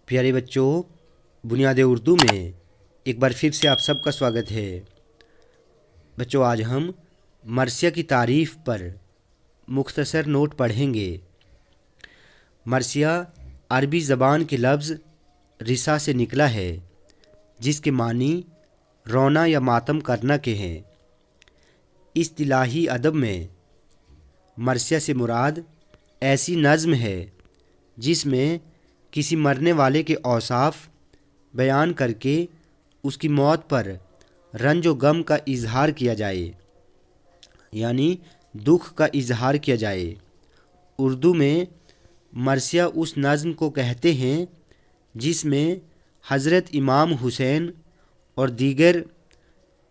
प्यारे बच्चों, बुनियाद उर्दू में एक बार फिर से आप सबका स्वागत है। बच्चों, आज हम मरसिया की तारीफ़ पर मुख्तसर नोट पढ़ेंगे। मरसिया अरबी ज़बान के लफ्ज़ रिसा से निकला है, जिसके मानी रोना या मातम करना के हैं। इस्तिलाही अदब में मरसिया से मुराद ऐसी नज़्म है जिसमें किसी मरने वाले के औसाफ बयान करके उसकी मौत पर रंज व गम का इजहार किया जाए, यानी दुख का इजहार किया जाए। उर्दू में मरसिया उस नज़्म को कहते हैं जिसमें हज़रत इमाम हुसैन और दीगर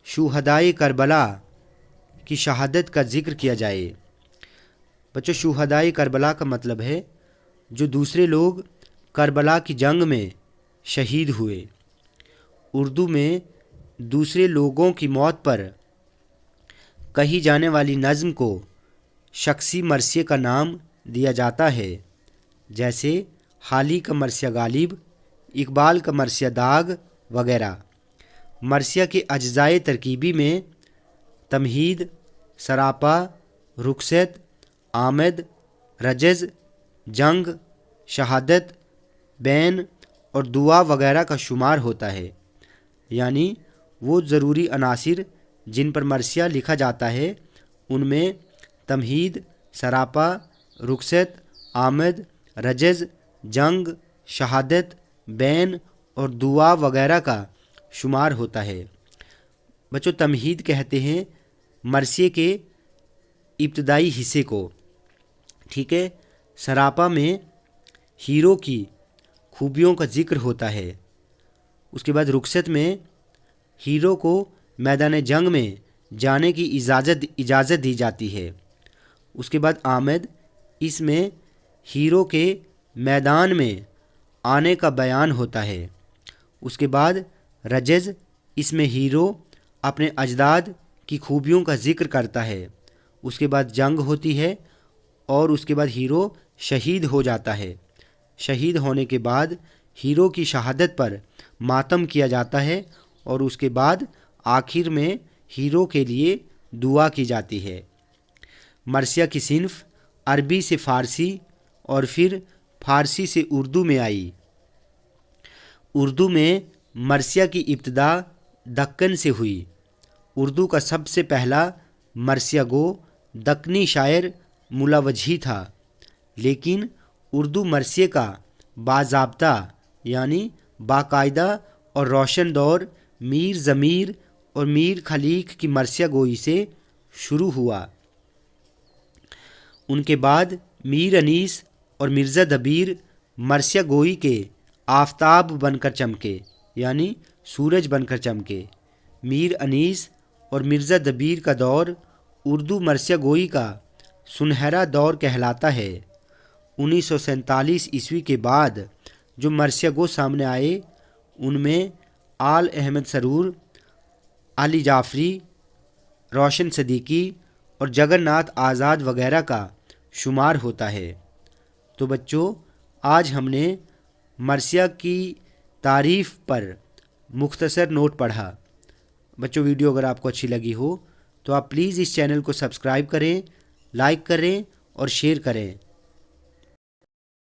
शुहदाए करबला की शहादत का ज़िक्र किया जाए। बच्चों, शुहदाए करबला का मतलब है जो दूसरे लोग करबला की जंग में शहीद हुए। उर्दू में दूसरे लोगों की मौत पर कही जाने वाली नज़्म को शख्सी मरसिए का नाम दिया जाता है, जैसे हाली का मरसिया गालिब, इकबाल का मरसिया दाग वगैरह। मरसिया के अज्जाए तरकीबी में तमहीद, सरापा, रुखसत, आमद, रजज़, जंग, शहादत, बैन और दुआ वगैरह का शुमार होता है, यानी वो ज़रूरी अनासिर जिन पर मरसिया लिखा जाता है उनमें तमहीद, सरापा, रुखसत, आमद, रजज़, जंग, शहादत, बैन और दुआ वगैरह का शुमार होता है। बच्चों, तमहीद कहते हैं मरसिए के इब्तदाई हिस्से को, ठीक है। सरापा में हीरो की खूबियों का ज़िक्र होता है। उसके बाद रुखसत में हीरो को मैदान जंग में जाने की इजाज़त दी जाती है। उसके बाद आमद, इसमें हीरो के मैदान में आने का बयान होता है। उसके बाद रजज़, इसमें हीरो अपने अजदाद की खूबियों का ज़िक्र करता है। उसके बाद जंग होती है और उसके बाद हीरो शहीद हो जाता है। शहीद होने के बाद हीरो की शहादत पर मातम किया जाता है और उसके बाद आखिर में हीरो के लिए दुआ की जाती है। मरसिया की सिन्फ अरबी से फ़ारसी और फिर फ़ारसी से उर्दू में आई। उर्दू में मरसिया की इब्तिदा दक्कन से हुई। उर्दू का सबसे पहला मरसिया गो दक्कनी शायर मुला वजही था, लेकिन उर्दू मरसिए का बाज़ाब्ता यानी बाकायदा और रोशन दौर मीर ज़मीर और मीर खलीक की मरसिया गोई से शुरू हुआ। उनके बाद मीर अनीस और मिर्ज़ा दबीर मरसिया गोई के आफताब बनकर चमके, यानी सूरज बनकर चमके। मीर अनीस और मिर्ज़ा दबीर का दौर उर्दू मरसिया गोई का सुनहरा दौर कहलाता है। 1947 ईस्वी के बाद जो मरसिया गो सामने आए उनमें आल अहमद सरूर, अली जाफरी, रोशन सदीकी और जगन्नाथ आज़ाद वगैरह का शुमार होता है। तो बच्चों, आज हमने मरसिया की तारीफ़ पर मुख्तसर नोट पढ़ा। बच्चों, वीडियो अगर आपको अच्छी लगी हो तो आप प्लीज़ इस चैनल को सब्सक्राइब करें, लाइक करें और शेयर करें।